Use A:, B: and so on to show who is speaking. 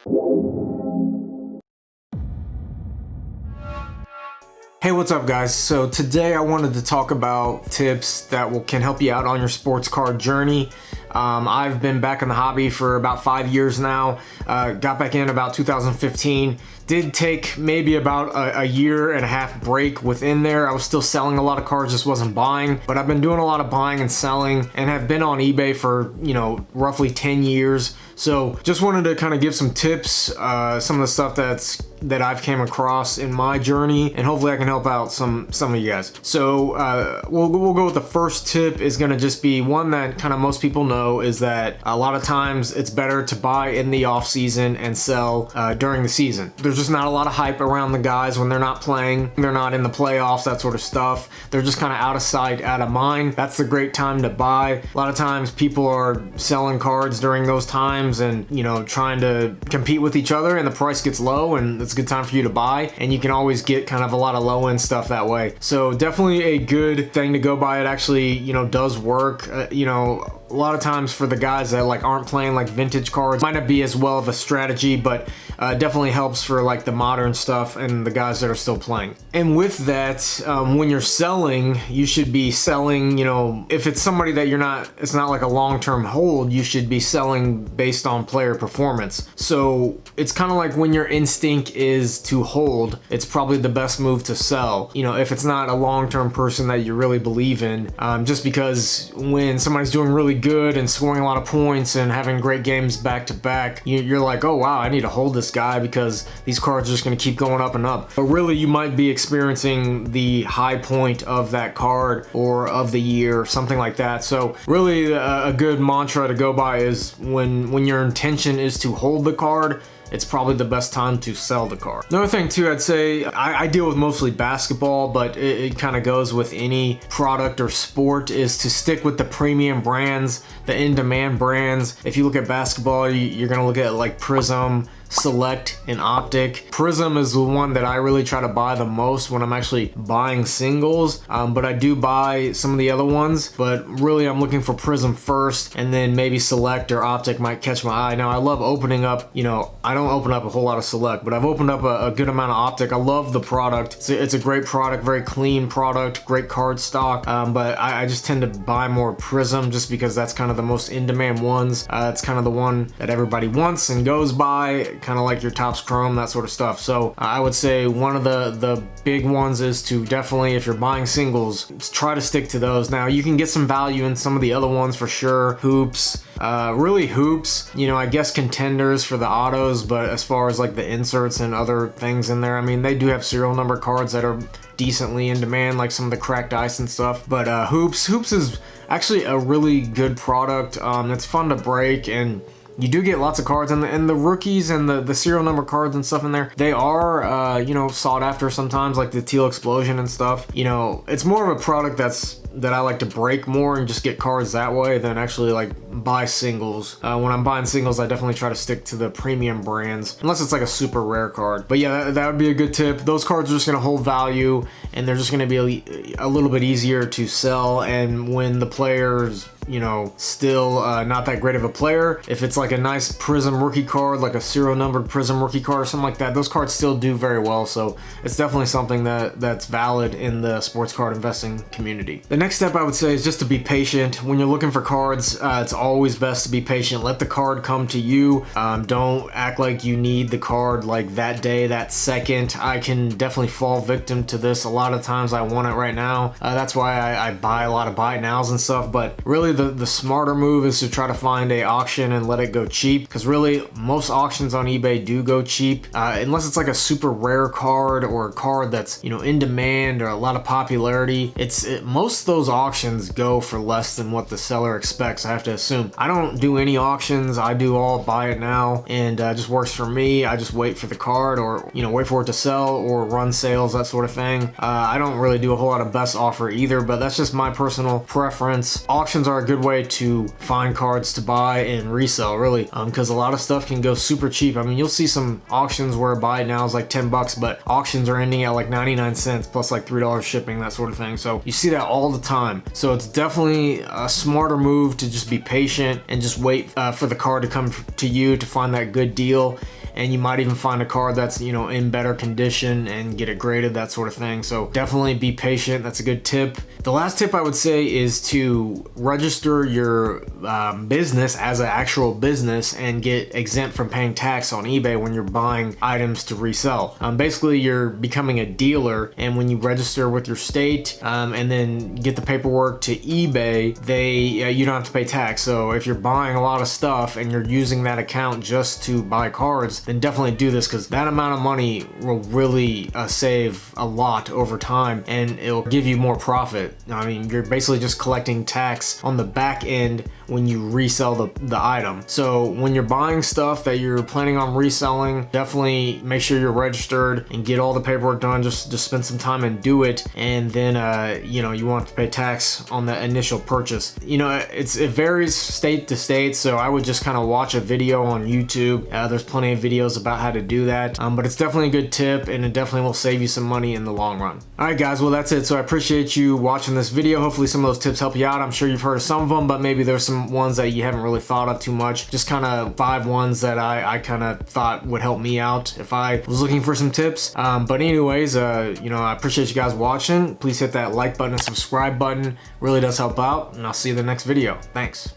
A: Hey, what's up guys? So today I wanted to talk about tips that can help you out on your sports card journey. I've been back in the hobby for about 5 years now. Got back in about 2015. Did take maybe about a year and a half break within there. I was still selling a lot of cards, just wasn't buying. But I've been doing a lot of buying and selling and have been on eBay for, roughly 10 years. So just wanted to kind of give some tips, some of the stuff that I've came across in my journey, and hopefully I can help out some of you guys. So we'll go with the first tip. Is going to just be one that kind of most people know, is that a lot of times it's better to buy in the off season and sell during the season. There's just not a lot of hype around the guys when they're not playing, they're not in the playoffs, that sort of stuff. They're just kind of out of sight, out of mind. That's the great time to buy. A lot of times people are selling cards during those times and trying to compete with each other, and the price gets low, and it's a good time for you to buy, and you can always get kind of a lot of low end stuff that way. So definitely a good thing to go buy. It actually does work. A lot of times for the guys that aren't playing vintage cards, might not be as well of a strategy, but definitely helps for the modern stuff and the guys that are still playing. And with that, when you're selling, you should be selling, if it's somebody that it's not like a long-term hold, you should be selling based on player performance. So it's kind of like when your instinct is to hold, it's probably the best move to sell. If it's not a long-term person that you really believe in, just because when somebody's doing really good and scoring a lot of points and having great games back to back, you're like, oh wow, I need to hold this guy because these cards are just going to keep going up and up. But really, you might be experiencing the high point of that card or of the year or something like that. So really a good mantra to go by is when your intention is to hold the card, it's probably the best time to sell the card. Another thing too, I'd say, I deal with mostly basketball, but it kind of goes with any product or sport, is to stick with the premium brands, the in-demand brands. If you look at basketball, you're gonna look at Prism, Select, and Optic. Prism is the one that I really try to buy the most when I'm actually buying singles, but I do buy some of the other ones, but really I'm looking for Prism first, and then maybe Select or Optic might catch my eye. Now I love opening up, I don't open up a whole lot of Select, but I've opened up a good amount of Optic. I love the product. It's a great product, very clean product, great card stock, but I just tend to buy more Prism just because that's kind of the most in-demand ones. It's kind of the one that everybody wants and goes by, kind of like your Topps Chrome, that sort of stuff. So I would say one of the big ones is to definitely, if you're buying singles, try to stick to those. Now you can get some value in some of the other ones for sure. Hoops, really Hoops, I guess Contenders for the autos, but as far as the inserts and other things in there, I mean, they do have serial number cards that are decently in demand, like some of the cracked ice and stuff. But Hoops is actually a really good product. It's fun to break, and you do get lots of cards, and the rookies and the serial number cards and stuff in there, they are sought after sometimes, like the Teal Explosion and stuff. It's more of a product that I like to break more and just get cards that way than actually buy singles. When I'm buying singles, I definitely try to stick to the premium brands, unless it's a super rare card. But yeah, that would be a good tip. Those cards are just going to hold value, and they're just going to be a little bit easier to sell. And when the player's still not that great of a player, if it's a nice Prism rookie card, like a serial numbered Prism rookie card or something like that, those cards still do very well. So it's definitely something that's valid in the sports card investing community. The next step I would say is just to be patient. When you're looking for cards, it's always best to be patient. Let the card come to you. Don't act like you need the card that day, that second. I can definitely fall victim to this. A lot of times I want it right now. That's why I buy a lot of buy nows and stuff. But really the smarter move is to try to find a auction and let it go cheap, because really most auctions on eBay do go cheap, unless it's a super rare card or a card that's in demand or a lot of popularity. Most of those auctions go for less than what the seller expects, I have to assume. I don't do any auctions. I do all buy it now, and it just works for me. I just wait for the card, or wait for it to sell or run sales, that sort of thing. I don't really do a whole lot of best offer either, but that's just my personal preference. Auctions are a good way to find cards to buy and resell, really, because a lot of stuff can go super cheap. I mean, you'll see some auctions where buy now is $10, but auctions are ending at 99 cents plus $3 shipping, that sort of thing. So you see that all the time. So it's definitely a smarter move to just be patient and just wait for the card to come to you to find that good deal. and you might even find a card that's, you know, in better condition and get it graded, that sort of thing. So definitely be patient. That's a good tip. The last tip I would say is to register your business as an actual business and get exempt from paying tax on eBay when you're buying items to resell. Basically, you're becoming a dealer, and when you register with your state and then get the paperwork to eBay, you don't have to pay tax. So if you're buying a lot of stuff and you're using that account just to buy cards, then definitely do this, because that amount of money will really save a lot over time, and it'll give you more profit. I mean, you're basically just collecting tax on the back end when you resell the item. So when you're buying stuff that you're planning on reselling, definitely make sure you're registered and get all the paperwork done. Just spend some time and do it, and then you know, you won't have to pay tax on the initial purchase. You know, it varies state to state, so I would just kind of watch a video on YouTube. There's plenty of videos about how to do that, but it's definitely a good tip, and it definitely will save you some money in the long run. All right, guys, well, that's it. So I appreciate you watching this video. Hopefully some of those tips help you out. I'm sure you've heard of some of them, but maybe there's some ones that you haven't really thought of too much. Just kind of 5 ones that I kind of thought would help me out if I was looking for some tips. But anyways, you know, I appreciate you guys watching. Please hit that like button and subscribe button. Really does help out, and I'll see you in the next video. Thanks.